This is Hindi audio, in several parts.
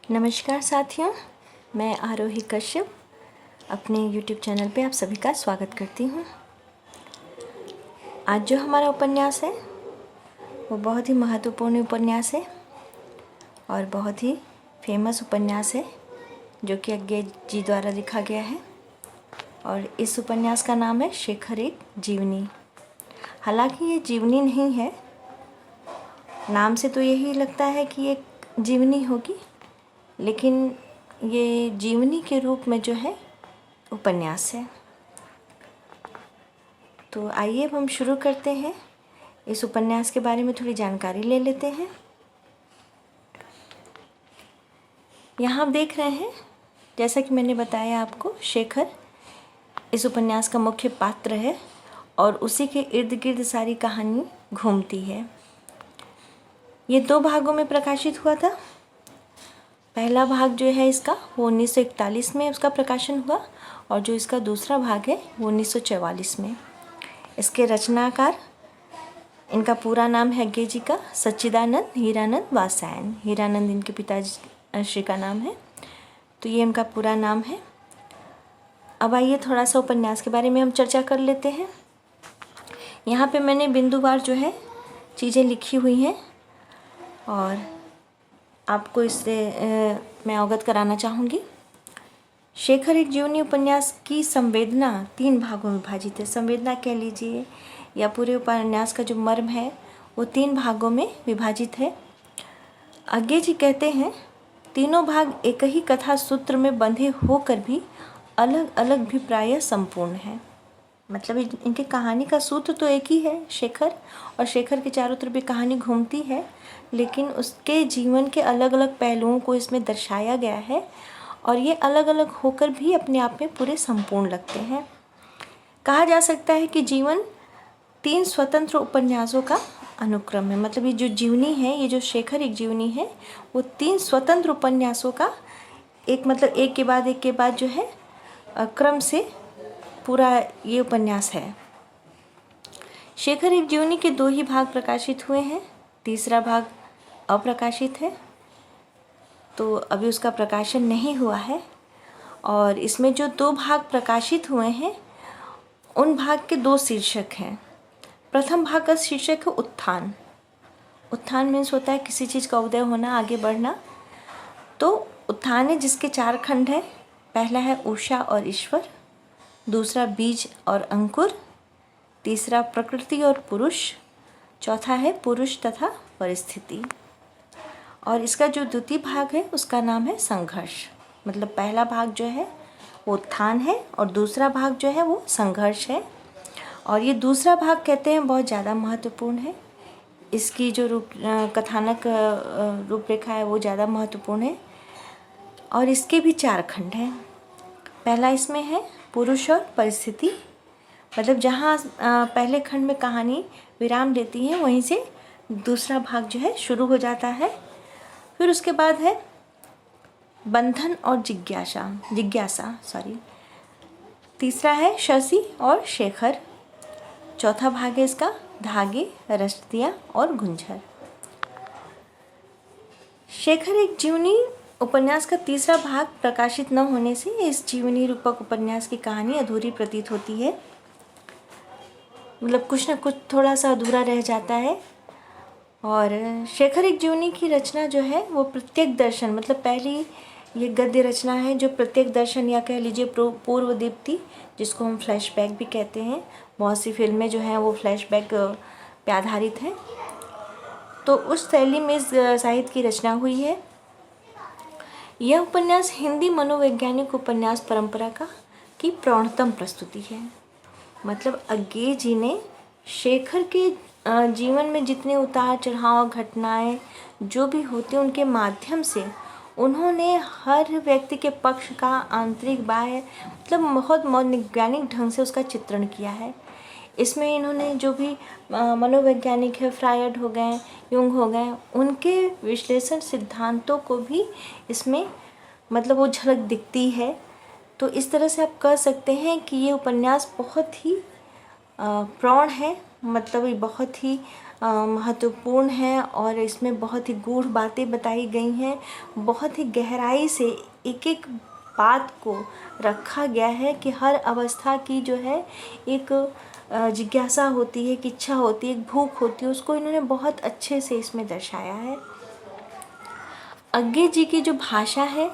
नमस्कार साथियों, मैं आरोही कश्यप अपने YouTube चैनल पे आप सभी का स्वागत करती हूँ। आज जो हमारा उपन्यास है वो बहुत ही महत्वपूर्ण उपन्यास है और बहुत ही फेमस उपन्यास है जो कि अज्ञे जी द्वारा लिखा गया है। और इस उपन्यास का नाम है शेखर एक जीवनी। हालांकि ये जीवनी नहीं है, नाम से तो यही लगता है कि एक जीवनी होगी, लेकिन ये जीवनी के रूप में जो है उपन्यास है। तो आइए अब हम शुरू करते हैं। इस उपन्यास के बारे में थोड़ी जानकारी ले लेते हैं। यहाँ आप देख रहे हैं, जैसा कि मैंने बताया आपको, शेखर इस उपन्यास का मुख्य पात्र है और उसी के इर्द गिर्द सारी कहानी घूमती है। ये 2 भागों में प्रकाशित हुआ था। पहला भाग जो है इसका वो 1941 में उसका प्रकाशन हुआ और जो इसका दूसरा भाग है वो 1944 में। इसके रचनाकार, इनका पूरा नाम है अज्ञे जी का सच्चिदानंद हीरानंद वात्स्यायन। हीरानंद इनके पिताजी श्री का नाम है, तो ये इनका पूरा नाम है। अब आइए थोड़ा सा उपन्यास के बारे में हम चर्चा कर लेते हैं। यहाँ पे मैंने बिंदुवार जो है चीज़ें लिखी हुई हैं और आपको इससे मैं अवगत कराना चाहूँगी। शेखर एक जीवनी उपन्यास की संवेदना 3 भागों में विभाजित है। संवेदना कह लीजिए या पूरे उपन्यास का जो मर्म है वो 3 भागों में विभाजित है। अज्ञे जी कहते हैं, तीनों भाग एक ही कथा सूत्र में बंधे होकर भी अलग अलग भी प्रायः संपूर्ण है। मतलब इनके कहानी का सूत्र तो एक ही है, शेखर, और शेखर के चारों तरफ भी कहानी घूमती है, लेकिन उसके जीवन के अलग अलग पहलुओं को इसमें दर्शाया गया है और ये अलग अलग होकर भी अपने आप में पूरे संपूर्ण लगते हैं। कहा जा सकता है कि जीवन 3 स्वतंत्र उपन्यासों का अनुक्रम है। मतलब ये जो जीवनी है, ये जो शेखर एक जीवनी है, वो 3 स्वतंत्र उपन्यासों का एक के बाद जो है क्रम से पूरा ये उपन्यास है। शेखर एक जीवनी के 2 ही भाग प्रकाशित हुए हैं। तीसरा भाग अप्रकाशित है, तो अभी उसका प्रकाशन नहीं हुआ है। और इसमें जो 2 भाग प्रकाशित हुए हैं उन भाग के 2 शीर्षक हैं। प्रथम भाग का शीर्षक है उत्थान। उत्थान मीन्स होता है किसी चीज़ का उदय होना, आगे बढ़ना। तो उत्थान है जिसके 4 खंड हैं। पहला है उषा और ईश्वर, दूसरा बीज और अंकुर, तीसरा प्रकृति और पुरुष, चौथा है पुरुष तथा परिस्थिति। और इसका जो द्वितीय भाग है उसका नाम है संघर्ष। मतलब पहला भाग जो है वो उत्थान है और दूसरा भाग जो है वो संघर्ष है। और ये दूसरा भाग कहते हैं बहुत ज़्यादा महत्वपूर्ण है। इसकी जो कथानक रूपरेखा है वो ज़्यादा महत्वपूर्ण है और इसके भी 4 खंड हैं। पहला इसमें है पुरुष और परिस्थिति। मतलब जहाँ पहले खंड में कहानी विराम लेती है वहीं से दूसरा भाग जो है शुरू हो जाता है। फिर उसके बाद है बंधन और जिज्ञासा। तीसरा है शशि और शेखर। चौथा भाग है इसका धागे, रस्तियाँ और गुंझर। शेखर एक जीवनी उपन्यास का तीसरा भाग प्रकाशित न होने से इस जीवनी रूपक उपन्यास की कहानी अधूरी प्रतीत होती है। मतलब कुछ न कुछ थोड़ा सा अधूरा रह जाता है। और शेखर एक जीवनी की रचना जो है वो प्रत्येक दर्शन, मतलब पहली ये गद्य रचना है जो प्रत्येक दर्शन या कह लीजिए पूर्व दीप्ति, जिसको हम फ्लैशबैक भी कहते हैं। बहुत सी फिल्में जो हैं वो फ्लैशबैक पे आधारित हैं। तो उस शैली में इस साहित्य की रचना हुई है। यह उपन्यास हिंदी मनोवैज्ञानिक उपन्यास परंपरा की प्रौढ़तम प्रस्तुति है। मतलब अज्ञे जी ने शेखर के जीवन में जितने उतार चढ़ाव, घटनाएं जो भी होती हैं उनके माध्यम से उन्होंने हर व्यक्ति के पक्ष का आंतरिक बाह्य मतलब बहुत मनोवैज्ञानिक ढंग से उसका चित्रण किया है। इसमें इन्होंने जो भी मनोवैज्ञानिक है, फ्रायड हो गए, युंग हो गए, उनके विश्लेषण सिद्धांतों को भी इसमें मतलब वो झलक दिखती है। तो इस तरह से आप कह सकते हैं कि ये उपन्यास बहुत ही प्रौढ़ है। मतलब ये बहुत ही महत्वपूर्ण है और इसमें बहुत ही गूढ़ बातें बताई गई हैं। बहुत ही गहराई से एक एक बात को रखा गया है कि हर अवस्था की जो है एक जिज्ञासा होती है, एक इच्छा होती है, एक भूख होती है, उसको इन्होंने बहुत अच्छे से इसमें दर्शाया है। अज्ञे जी की जो भाषा है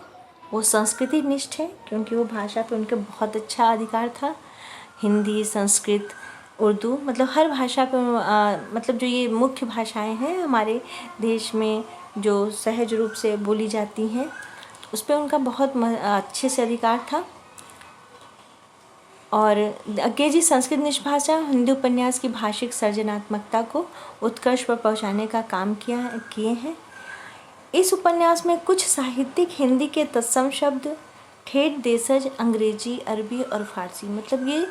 वो संस्कृति निष्ठ है, क्योंकि वो भाषा पे उनके बहुत अच्छा अधिकार था। हिंदी, संस्कृत, उर्दू, मतलब हर भाषा पे मतलब जो ये मुख्य भाषाएं हैं हमारे देश में जो सहज रूप से बोली जाती हैं, उस पर उनका बहुत अच्छे से अधिकार था। और अज्ञे जी संस्कृत निष्ठ भाषा हिंदी उपन्यास की भाषिक सर्जनात्मकता को उत्कर्ष पर पहुंचाने का काम किए हैं। इस उपन्यास में कुछ साहित्यिक हिंदी के तत्सम शब्द, ठेठ देशज, अंग्रेजी, अरबी और फारसी, मतलब ये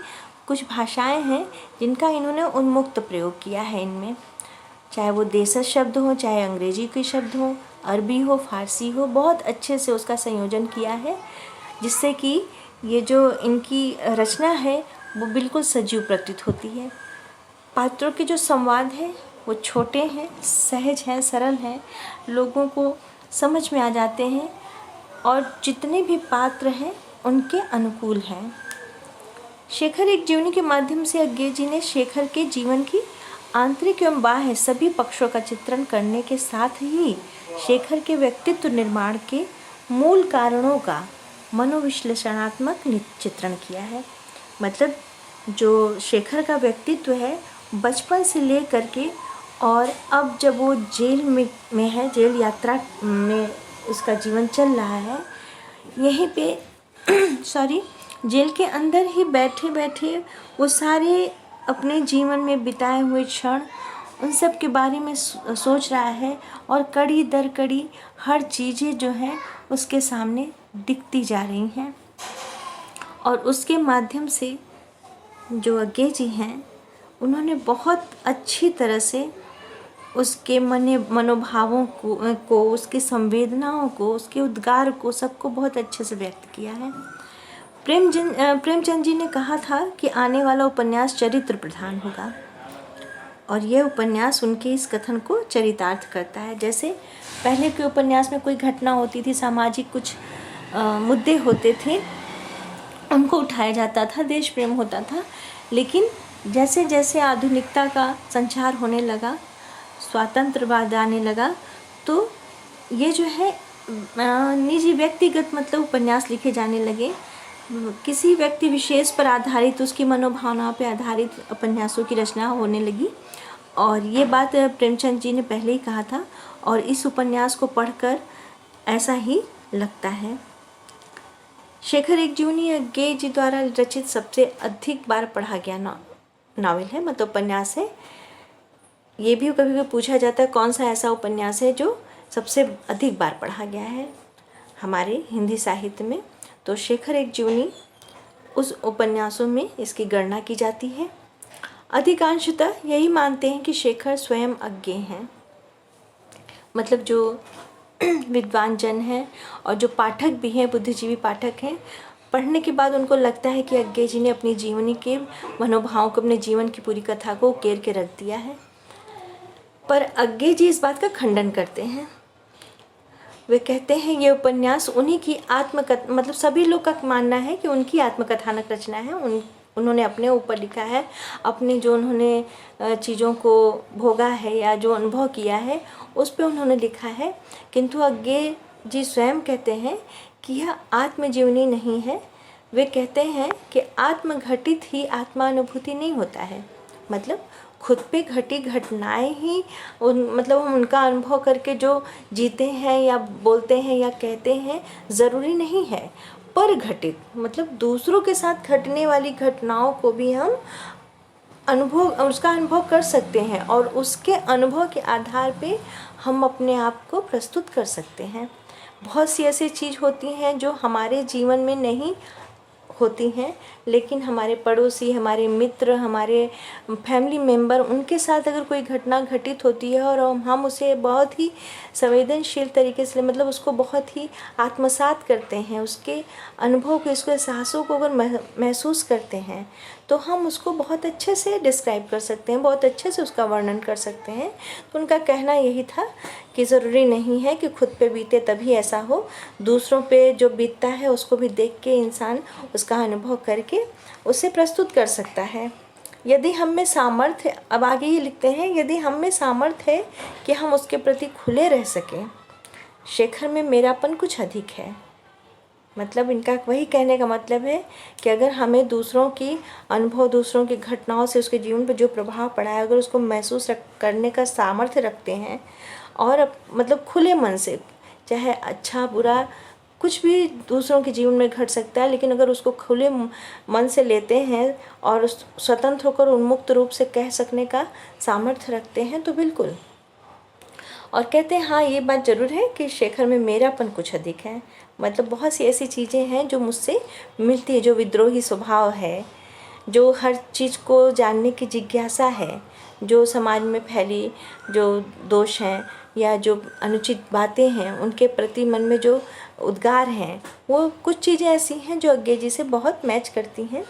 कुछ भाषाएं हैं जिनका इन्होंने उन्मुक्त प्रयोग किया है इनमें, चाहे वो देशज शब्द हो, चाहे अंग्रेजी के शब्द हो, अरबी हो, फारसी हो, बहुत अच्छे से उसका संयोजन किया है, जिससे कि ये जो इनकी रचना है वो बिल्कुल सजीव प्रतीत होती है। पात्रों के जो संवाद हैं वो छोटे हैं, सहज हैं, सरल हैं, लोगों को समझ में आ जाते हैं और जितने भी पात्र हैं उनके अनुकूल हैं। शेखर एक जीवनी के माध्यम से अज्ञे जी ने शेखर के जीवन की आंतरिक एवं बाह्य सभी पक्षों का चित्रण करने के साथ ही शेखर के व्यक्तित्व निर्माण के मूल कारणों का मनोविश्लेषणात्मक चित्रण किया है। मतलब जो शेखर का व्यक्तित्व है बचपन से लेकर के और अब जब वो जेल में है, जेल यात्रा में उसका जीवन चल रहा है, यहीं पे जेल के अंदर ही बैठे बैठे वो सारे अपने जीवन में बिताए हुए क्षण, उन सब के बारे में सोच रहा है और कड़ी दर कड़ी हर चीज़ें जो है उसके सामने दिखती जा रही हैं। और उसके माध्यम से जो अज्ञे जी हैं उन्होंने बहुत अच्छी तरह से उसके मनोभावों को, उसकी संवेदनाओं को, उसके उद्गार को, सबको बहुत अच्छे से व्यक्त किया है। प्रेमचंद जी ने कहा था कि आने वाला उपन्यास चरित्र प्रधान होगा और यह उपन्यास उनके इस कथन को चरितार्थ करता है। जैसे पहले के उपन्यास में कोई घटना होती थी, सामाजिक कुछ मुद्दे होते थे, उनको उठाया जाता था, देश प्रेम होता था, लेकिन जैसे जैसे आधुनिकता का संचार होने लगा, स्वातंत्रवाद आने लगा, तो ये जो है निजी व्यक्तिगत मतलब उपन्यास लिखे जाने लगे, किसी व्यक्ति विशेष पर आधारित, उसकी मनोभावनाओं पर आधारित उपन्यासों की रचना होने लगी। और ये बात प्रेमचंद जी ने पहले ही कहा था और इस उपन्यास को पढ़कर ऐसा ही लगता है। शेखर एक जीवनी अज्ञे जी द्वारा रचित सबसे अधिक बार पढ़ा गया नावल है, मतलब उपन्यास है। ये भी कभी कभी पूछा जाता है कौन सा ऐसा उपन्यास है जो सबसे अधिक बार पढ़ा गया है हमारे हिंदी साहित्य में, तो शेखर एक जीवनी उस उपन्यासों में इसकी गणना की जाती है। अधिकांशतः यही मानते हैं कि शेखर स्वयं अज्ञे हैं, मतलब जो विद्वान जन हैं और जो पाठक भी हैं, बुद्धिजीवी पाठक हैं, पढ़ने के बाद उनको लगता है कि अज्ञे जी ने अपनी जीवनी के मनोभावों को, अपने जीवन की पूरी कथा को उकेर के रख दिया है। पर अज्ञे जी इस बात का खंडन करते हैं। वे कहते हैं ये उपन्यास उन्हीं की आत्मकथा, मतलब सभी लोग का मानना है कि उनकी आत्मकथानक रचना है, उन्होंने अपने ऊपर लिखा है, अपने जो उन्होंने चीज़ों को भोगा है या जो अनुभव किया है उस पे उन्होंने लिखा है। किंतु अज्ञे जी स्वयं कहते हैं कि यह आत्मजीवनी नहीं है। वे कहते हैं कि आत्मघटित ही आत्मानुभूति नहीं होता है, मतलब खुद पे घटी घटनाएं ही मतलब हम उनका अनुभव करके जो जीते हैं या बोलते हैं या कहते हैं ज़रूरी नहीं है, पर घटित मतलब दूसरों के साथ घटने वाली घटनाओं को भी हम उसका अनुभव कर सकते हैं और उसके अनुभव के आधार पे हम अपने आप को प्रस्तुत कर सकते हैं। बहुत सी ऐसी चीज़ होती हैं जो हमारे जीवन में नहीं होती हैं, लेकिन हमारे पड़ोसी, हमारे मित्र, हमारे फैमिली मेम्बर, उनके साथ अगर कोई घटना घटित होती है और हम उसे बहुत ही संवेदनशील तरीके से, मतलब उसको बहुत ही आत्मसात करते हैं, उसके अनुभव को, उसके एहसासों को अगर महसूस करते हैं, तो हम उसको बहुत अच्छे से डिस्क्राइब कर सकते हैं, बहुत अच्छे से उसका वर्णन कर सकते हैं। तो उनका कहना यही था कि ज़रूरी नहीं है कि खुद पे बीते तभी ऐसा हो, दूसरों पे जो बीतता है उसको भी देख के इंसान उसका अनुभव करके उसे प्रस्तुत कर सकता है। यदि हम में सामर्थ्य, अब आगे ये लिखते हैं, यदि हम में सामर्थ्य है कि हम उसके प्रति खुले रह सकें, शेखर में मेरापन कुछ अधिक है। मतलब इनका वही कहने का मतलब है कि अगर हमें दूसरों की अनुभव, दूसरों की घटनाओं से उसके जीवन पर जो प्रभाव पड़ा है, अगर उसको महसूस करने का सामर्थ्य रखते हैं और मतलब खुले मन से, चाहे अच्छा बुरा कुछ भी दूसरों के जीवन में घट सकता है, लेकिन अगर उसको खुले मन से लेते हैं और स्वतंत्र होकर उन्मुक्त रूप से कह सकने का सामर्थ्य रखते हैं, तो बिल्कुल। और कहते हैं हाँ, ये बात ज़रूर है कि शेखर में मेरापन कुछ अधिक है। मतलब बहुत सी ऐसी चीज़ें हैं जो मुझसे मिलती है, जो विद्रोही स्वभाव है, जो हर चीज़ को जानने की जिज्ञासा है, जो समाज में फैली जो दोष हैं या जो अनुचित बातें हैं, उनके प्रति मन में जो उद्गार हैं, वो कुछ चीज़ें ऐसी हैं जो अज्ञे जी से बहुत मैच करती हैं।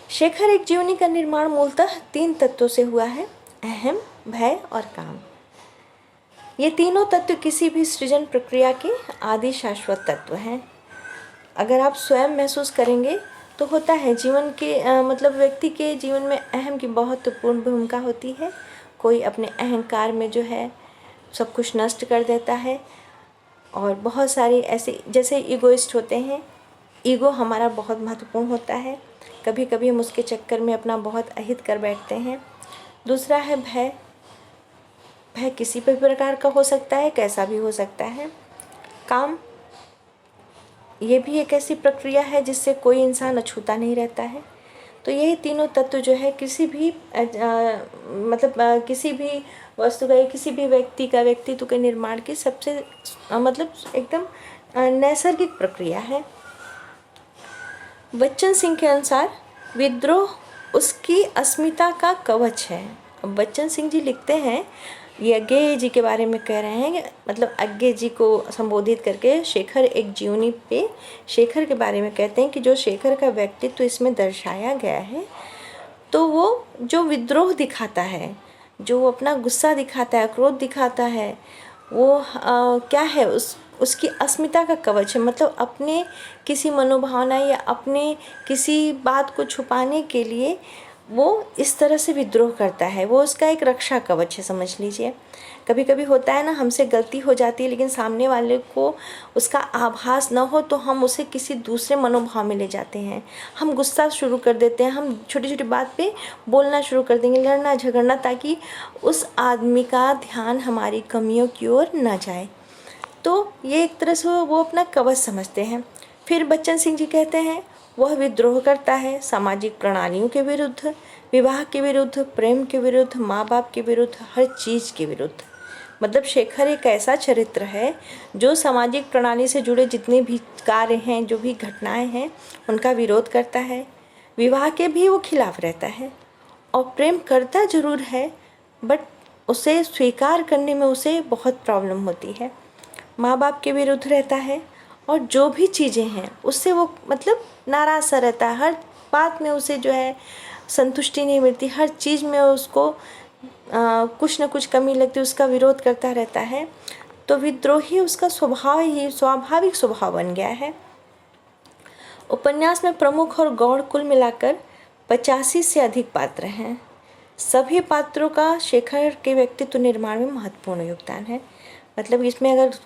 शेखर एक जीवनी का निर्माण मूलतः 3 तत्वों से हुआ है: अहम, भय और काम। ये तीनों तत्व किसी भी सृजन प्रक्रिया के आदि शाश्वत तत्व हैं। अगर आप स्वयं महसूस करेंगे तो होता है जीवन के मतलब व्यक्ति के जीवन में अहम की बहुत महत्वपूर्ण भूमिका होती है। कोई अपने अहंकार में जो है सब कुछ नष्ट कर देता है, और बहुत सारी ऐसे जैसे ईगोइस्ट होते हैं, ईगो हमारा बहुत महत्वपूर्ण होता है, कभी कभी हम उसके चक्कर में अपना बहुत अहित कर बैठते हैं। दूसरा है भय। भय किसी भी प्रकार का हो सकता है, कैसा भी हो सकता है। काम, ये भी एक ऐसी प्रक्रिया है जिससे कोई इंसान अछूता नहीं रहता है। तो यही तीनों तत्व जो है किसी भी किसी भी वस्तु का, किसी भी व्यक्ति का व्यक्तित्व के निर्माण की सबसे मतलब एकदम नैसर्गिक प्रक्रिया है। बच्चन सिंह के अनुसार विद्रोह उसकी अस्मिता का कवच है। अब बच्चन सिंह जी लिखते हैं, ये अज्ञेय जी के बारे में कह रहे हैं, मतलब अज्ञेय जी को संबोधित करके शेखर एक जीवनी पे शेखर के बारे में कहते हैं कि जो शेखर का व्यक्तित्व इसमें दर्शाया गया है, तो वो जो विद्रोह दिखाता है, जो अपना गुस्सा दिखाता है, क्रोध दिखाता है, वो क्या है, उसकी अस्मिता का कवच है। मतलब अपने किसी मनोभावना या अपने किसी बात को छुपाने के लिए वो इस तरह से विद्रोह करता है, वो उसका एक रक्षा कवच है, समझ लीजिए। कभी कभी होता है ना, हमसे गलती हो जाती है, लेकिन सामने वाले को उसका आभास न हो तो हम उसे किसी दूसरे मनोभाव में ले जाते हैं, हम गुस्सा शुरू कर देते हैं, हम छोटी छोटी बात पे बोलना शुरू कर देंगे, लड़ना झगड़ना, ताकि उस आदमी का ध्यान हमारी कमियों की ओर न जाए। तो ये एक तरह से वो अपना कवच समझते हैं। फिर बच्चन सिंह जी कहते हैं, वह विद्रोह करता है सामाजिक प्रणालियों के विरुद्ध, विवाह के विरुद्ध, प्रेम के विरुद्ध, माँ बाप के विरुद्ध, हर चीज़ के विरुद्ध। मतलब शेखर एक ऐसा चरित्र है जो सामाजिक प्रणाली से जुड़े जितने भी कार्य हैं, जो भी घटनाएं हैं, उनका विरोध करता है। विवाह के भी वो खिलाफ रहता है, और प्रेम करता ज़रूर है, बट उसे स्वीकार करने में उसे बहुत प्रॉब्लम होती है। माँ बाप के विरुद्ध रहता है, और जो भी चीज़ें हैं उससे वो मतलब नाराज़ सा रहता है, हर बात में उसे जो है संतुष्टि नहीं मिलती, हर चीज़ में उसको कुछ न कुछ कमी लगती, उसका विरोध करता रहता है। तो विद्रोही उसका स्वभाव ही स्वाभाविक स्वभाव बन गया है। उपन्यास में प्रमुख और गौड़ कुल मिलाकर 85 से अधिक पात्र हैं। सभी पात्रों का शेखर के व्यक्तित्व निर्माण में महत्वपूर्ण योगदान है। मतलब इसमें अगर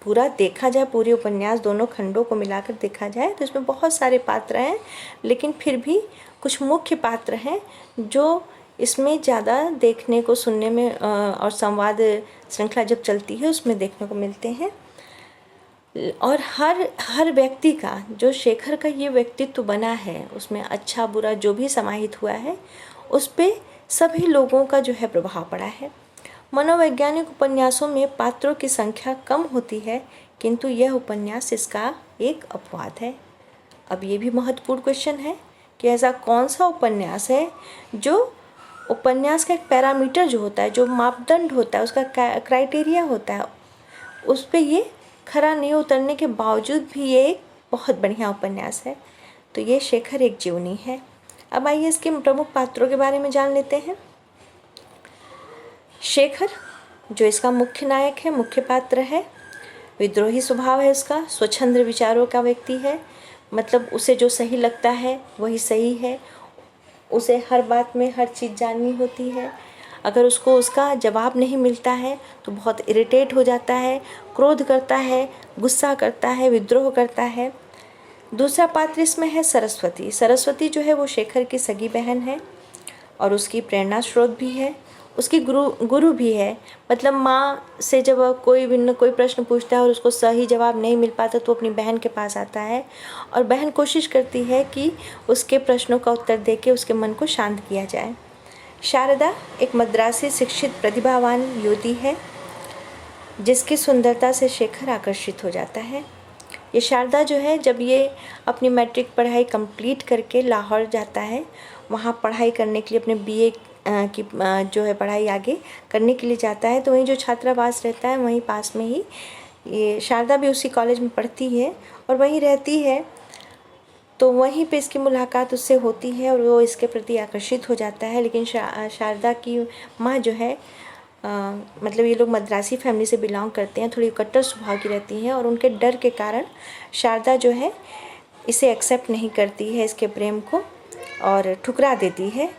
पूरा देखा जाए, पूरे उपन्यास दोनों खंडों को मिलाकर देखा जाए, तो इसमें बहुत सारे पात्र हैं, लेकिन फिर भी कुछ मुख्य पात्र हैं जो इसमें ज़्यादा देखने को, सुनने में और संवाद श्रृंखला जब चलती है उसमें देखने को मिलते हैं। और हर व्यक्ति का जो शेखर का ये व्यक्तित्व बना है, उसमें अच्छा बुरा जो भी समाहित हुआ है, उस पे सभी लोगों का जो है प्रभाव पड़ा है। मनोवैज्ञानिक उपन्यासों में पात्रों की संख्या कम होती है, किंतु यह उपन्यास इसका एक अपवाद है। अब ये भी महत्वपूर्ण क्वेश्चन है कि ऐसा कौन सा उपन्यास है जो उपन्यास का एक पैरामीटर जो होता है, जो मापदंड होता है, उसका क्राइटेरिया होता है, उस पे ये खरा नहीं उतरने के बावजूद भी ये एक बहुत बढ़िया उपन्यास है। तो ये शेखर एक जीवनी है। अब आइए इसके प्रमुख पात्रों के बारे में जान लेते हैं। शेखर जो इसका मुख्य नायक है, मुख्य पात्र है, विद्रोही स्वभाव है उसका, स्वच्छंद विचारों का व्यक्ति है। मतलब उसे जो सही लगता है वही सही है, उसे हर बात में हर चीज़ जाननी होती है। अगर उसको उसका जवाब नहीं मिलता है तो बहुत इरिटेट हो जाता है, क्रोध करता है, गुस्सा करता है, विद्रोह करता है। दूसरा पात्र इसमें है सरस्वती। सरस्वती जो है वो शेखर की सगी बहन है और उसकी प्रेरणा स्रोत भी है, उसकी गुरु भी है। मतलब माँ से जब कोई प्रश्न पूछता है और उसको सही जवाब नहीं मिल पाता तो अपनी बहन के पास आता है और बहन कोशिश करती है कि उसके प्रश्नों का उत्तर देके उसके मन को शांत किया जाए। शारदा एक मद्रासी शिक्षित प्रतिभावान युवती है जिसकी सुंदरता से शेखर आकर्षित हो जाता है। ये शारदा जो है जब ये अपनी मैट्रिक पढ़ाई कंप्लीट करके लाहौर जाता है, वहाँ पढ़ाई करने के लिए अपने बीए की जो है पढ़ाई आगे करने के लिए जाता है, तो वहीं जो छात्रावास रहता है वहीं पास में ही ये शारदा भी उसी कॉलेज में पढ़ती है और वहीं रहती है। तो वहीं पे इसकी मुलाकात उससे होती है और वो इसके प्रति आकर्षित हो जाता है। लेकिन शारदा की माँ जो है मतलब ये लोग मद्रासी फैमिली से बिलोंग करते हैं, थोड़ी कट्टर स्वभाव की रहती हैं और उनके डर के कारण शारदा जो है इसे एक्सेप्ट नहीं करती है, इसके प्रेम को, और ठुकरा देती है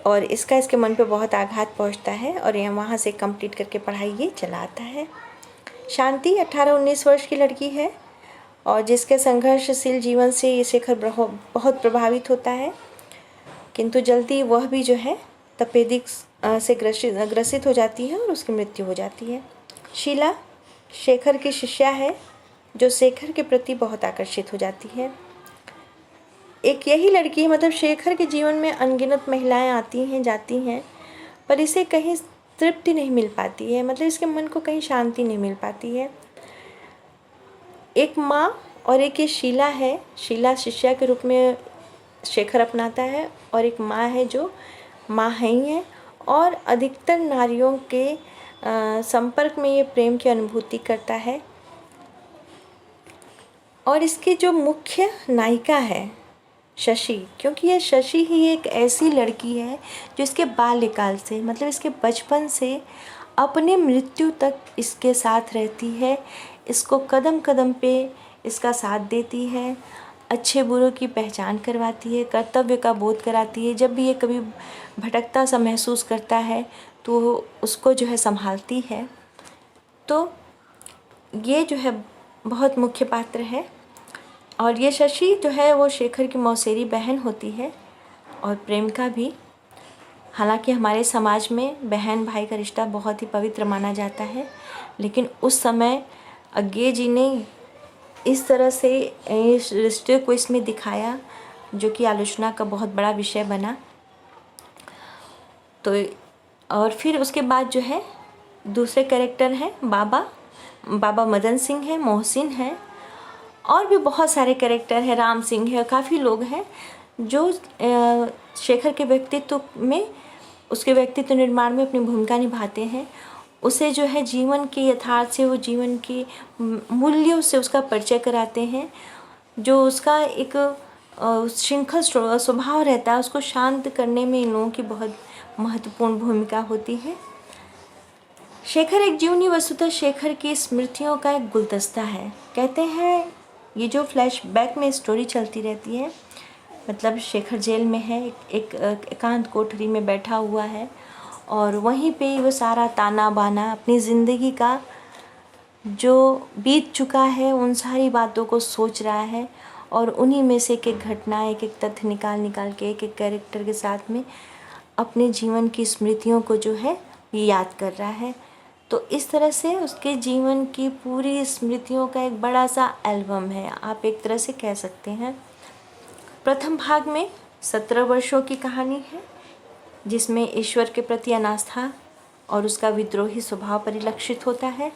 और इसके मन पे बहुत आघात पहुंचता है और ये वहाँ से कंप्लीट करके पढ़ाई ये चला आता है। शांति 18-19 वर्ष की लड़की है और जिसके संघर्षशील जीवन से ये शेखर बहुत प्रभावित होता है, किंतु जल्दी वह भी जो है तपेदिक से ग्रसित हो जाती है और उसकी मृत्यु हो जाती है। शीला शेखर की शिष्या है जो शेखर के प्रति बहुत आकर्षित हो जाती है। एक यही लड़की है, मतलब शेखर के जीवन में अनगिनत महिलाएं आती हैं जाती हैं पर इसे कहीं तृप्ति नहीं मिल पाती है, मतलब इसके मन को कहीं शांति नहीं मिल पाती है। एक माँ और एक ये शीला है। शीला शिष्या के रूप में शेखर अपनाता है और एक माँ है जो माँ है ही है और अधिकतर नारियों के संपर्क में ये प्रेम की अनुभूति करता है। और इसकी जो मुख्य नायिका है शशि, क्योंकि ये शशि ही एक ऐसी लड़की है जो इसके बाल्यकाल से, मतलब इसके बचपन से अपने मृत्यु तक इसके साथ रहती है, इसको कदम कदम पे इसका साथ देती है, अच्छे बुरों की पहचान करवाती है, कर्तव्य का बोध कराती है। जब भी ये कभी भटकता सा महसूस करता है तो उसको जो है संभालती है। तो ये जो है बहुत मुख्य पात्र है। और ये शशि जो है वो शेखर की मौसेरी बहन होती है और प्रेमिका भी। हालांकि हमारे समाज में बहन भाई का रिश्ता बहुत ही पवित्र माना जाता है, लेकिन उस समय अज्ञे जी ने इस तरह से इस रिश्ते को इसमें दिखाया जो कि आलोचना का बहुत बड़ा विषय बना। तो और फिर उसके बाद जो है दूसरे कैरेक्टर हैं बाबा मदन सिंह है, मोहसिन है और भी बहुत सारे कैरेक्टर हैं, राम सिंह है, काफ़ी लोग हैं जो शेखर के व्यक्तित्व में, उसके व्यक्तित्व निर्माण में अपनी भूमिका निभाते हैं। उसे जो है जीवन के यथार्थ से, वो जीवन के मूल्यों से उसका परिचय कराते हैं। जो उसका एक श्रृंखल स्वभाव रहता है उसको शांत करने में इन लोगों की बहुत महत्वपूर्ण भूमिका होती है। शेखर एक जीवनी वस्तुतः शेखर की स्मृतियों का एक गुलदस्ता है। कहते हैं ये जो फ्लैशबैक में स्टोरी चलती रहती है, मतलब शेखर जेल में है, एक एकांत कोठरी में बैठा हुआ है और वहीं पे वो सारा ताना बाना अपनी ज़िंदगी का जो बीत चुका है उन सारी बातों को सोच रहा है और उन्हीं में से एक घटना, एक तथ्य निकाल के एक कैरेक्टर के साथ में अपने जीवन की स्मृतियों को जो है याद कर रहा है। तो इस तरह से उसके जीवन की पूरी स्मृतियों का एक बड़ा सा एल्बम है, आप एक तरह से कह सकते हैं। प्रथम भाग में 17 वर्षों की कहानी है जिसमें ईश्वर के प्रति अनास्था और उसका विद्रोही स्वभाव परिलक्षित होता है।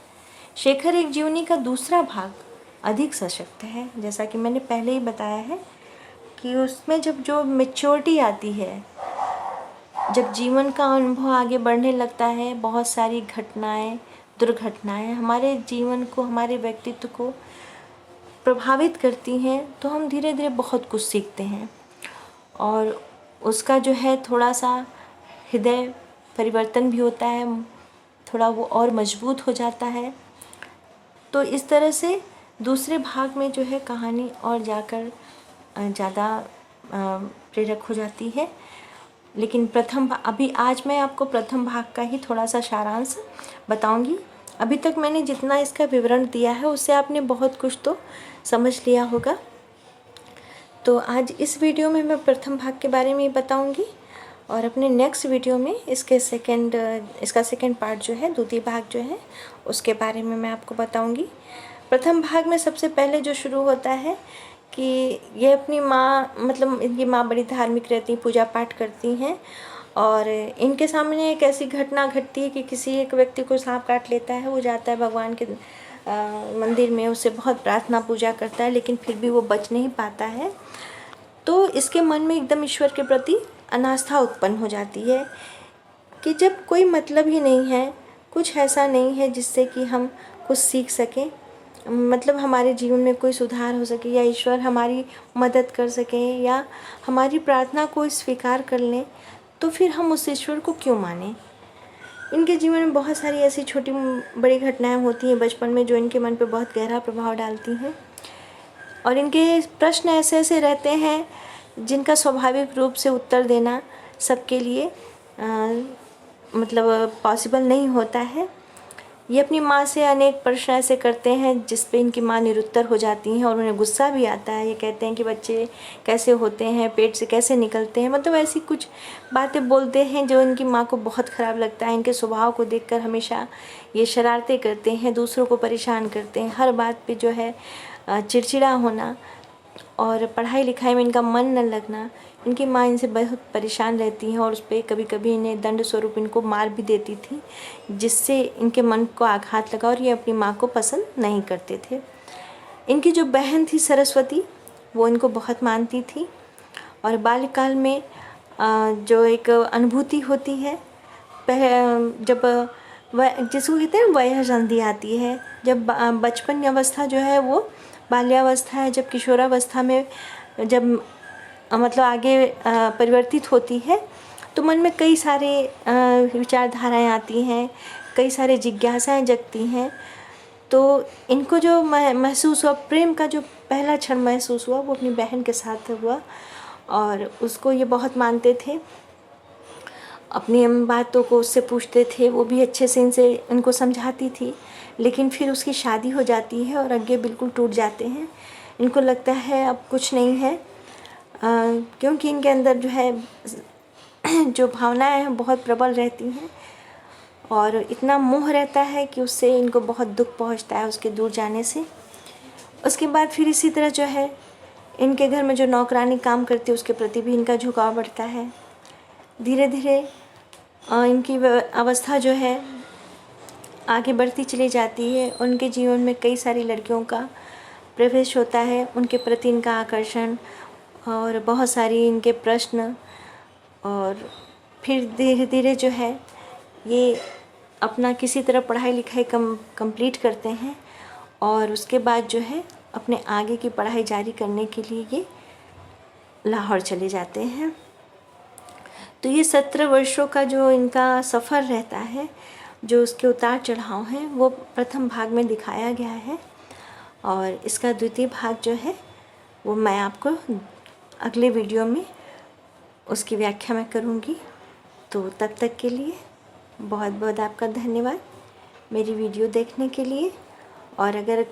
शेखर एक जीवनी का दूसरा भाग अधिक सशक्त है। जैसा कि मैंने पहले ही बताया है कि उसमें जब जो मैच्योरिटी आती है, जब जीवन का अनुभव आगे बढ़ने लगता है, बहुत सारी घटनाएं, दुर्घटनाएं हमारे जीवन को, हमारे व्यक्तित्व को प्रभावित करती हैं, तो हम धीरे धीरे बहुत कुछ सीखते हैं और उसका जो है थोड़ा सा हृदय परिवर्तन भी होता है, थोड़ा वो और मजबूत हो जाता है। तो इस तरह से दूसरे भाग में जो है कहानी और जाकर ज़्यादा प्रेरक हो जाती है। लेकिन अभी आज मैं आपको प्रथम भाग का ही थोड़ा सा सारांश बताऊंगी। अभी तक मैंने जितना इसका विवरण दिया है उससे आपने बहुत कुछ तो समझ लिया होगा। तो आज इस वीडियो में मैं प्रथम भाग के बारे में ही बताऊंगी और अपने नेक्स्ट वीडियो में इसका सेकंड पार्ट जो है, द्वितीय भाग जो है, उसके बारे में मैं आपको बताऊंगी। प्रथम भाग में सबसे पहले जो शुरू होता है कि ये अपनी माँ, मतलब इनकी माँ बड़ी धार्मिक रहती, पूजा पाठ करती हैं और इनके सामने एक ऐसी घटना घटती है कि किसी एक व्यक्ति को सांप काट लेता है। वो जाता है भगवान के मंदिर में, उससे बहुत प्रार्थना पूजा करता है, लेकिन फिर भी वो बच नहीं पाता है। तो इसके मन में एकदम ईश्वर के प्रति अनास्था उत्पन्न हो जाती है कि जब कोई मतलब ही नहीं है, कुछ ऐसा नहीं है जिससे कि हम कुछ सीख सकें, मतलब हमारे जीवन में कोई सुधार हो सके या ईश्वर हमारी मदद कर सके या हमारी प्रार्थना को स्वीकार कर लें, तो फिर हम उस ईश्वर को क्यों मानें। इनके जीवन में बहुत सारी ऐसी छोटी बड़ी घटनाएं होती हैं बचपन में जो इनके मन पर बहुत गहरा प्रभाव डालती हैं और इनके प्रश्न ऐसे ऐसे रहते हैं जिनका स्वाभाविक रूप से उत्तर देना सबके लिए मतलब पॉसिबल नहीं होता है। ये अपनी माँ से अनेक प्रश्न ऐसे करते हैं जिस पे इनकी माँ निरुत्तर हो जाती हैं और उन्हें गुस्सा भी आता है। ये कहते हैं कि बच्चे कैसे होते हैं, पेट से कैसे निकलते हैं, मतलब ऐसी कुछ बातें बोलते हैं जो इनकी माँ को बहुत ख़राब लगता है। इनके स्वभाव को देखकर हमेशा ये शरारतें करते हैं, दूसरों को परेशान करते हैं, हर बात पे जो है चिड़चिड़ा होना और पढ़ाई लिखाई में इनका मन न लगना। इनकी माँ इनसे बहुत परेशान रहती हैं और उस पर कभी कभी इन्हें दंड स्वरूप इनको मार भी देती थी, जिससे इनके मन को आघात लगा और ये अपनी माँ को पसंद नहीं करते थे। इनकी जो बहन थी सरस्वती, वो इनको बहुत मानती थी और बाल्यकाल में जो एक अनुभूति होती है, जब जिसको कहते हैं वयः संधि आती है, जब बचपन अवस्था जो है वो बाल्यावस्था है, जब किशोरावस्था में जब मतलब आगे परिवर्तित होती है, तो मन में कई सारे विचारधाराएं आती हैं, कई सारे जिज्ञासाएं जगती हैं। तो इनको जो महसूस हुआ, प्रेम का जो पहला क्षण महसूस हुआ, वो अपनी बहन के साथ हुआ और उसको ये बहुत मानते थे, अपनी बातों को उससे पूछते थे, वो भी अच्छे से इनको समझाती थी। लेकिन फिर उसकी शादी हो जाती है और आगे बिल्कुल टूट जाते हैं। इनको लगता है अब कुछ नहीं है, क्योंकि इनके अंदर जो है जो भावनाएं हैं बहुत प्रबल रहती हैं और इतना मोह रहता है कि उससे इनको बहुत दुख पहुंचता है उसके दूर जाने से। उसके बाद फिर इसी तरह जो है इनके घर में जो नौकरानी काम करती है उसके प्रति भी इनका झुकाव बढ़ता है। धीरे धीरे इनकी अवस्था जो है आगे बढ़ती चली जाती है। उनके जीवन में कई सारी लड़कियों का प्रवेश होता है, उनके प्रति इनका आकर्षण और बहुत सारी इनके प्रश्न, और फिर धीरे धीरे जो है ये अपना किसी तरह पढ़ाई लिखाई कंप्लीट करते हैं और उसके बाद जो है अपने आगे की पढ़ाई जारी करने के लिए ये लाहौर चले जाते हैं। तो ये 17 वर्षों का जो इनका सफ़र रहता है, जो उसके उतार चढ़ाव हैं, वो प्रथम भाग में दिखाया गया है और इसका द्वितीय भाग जो है वो मैं आपको अगले वीडियो में उसकी व्याख्या मैं करूँगी। तो तब तक के लिए बहुत बहुत आपका धन्यवाद मेरी वीडियो देखने के लिए। और अगर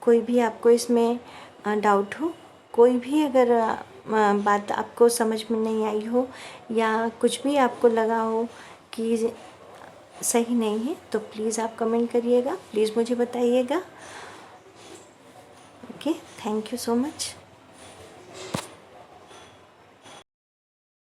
कोई भी आपको इसमें डाउट हो, कोई भी अगर बात आपको समझ में नहीं आई हो या कुछ भी आपको लगा हो कि सही नहीं है, तो प्लीज़ आप कमेंट करिएगा, प्लीज़ मुझे बताइएगा। Okay, thank you so much.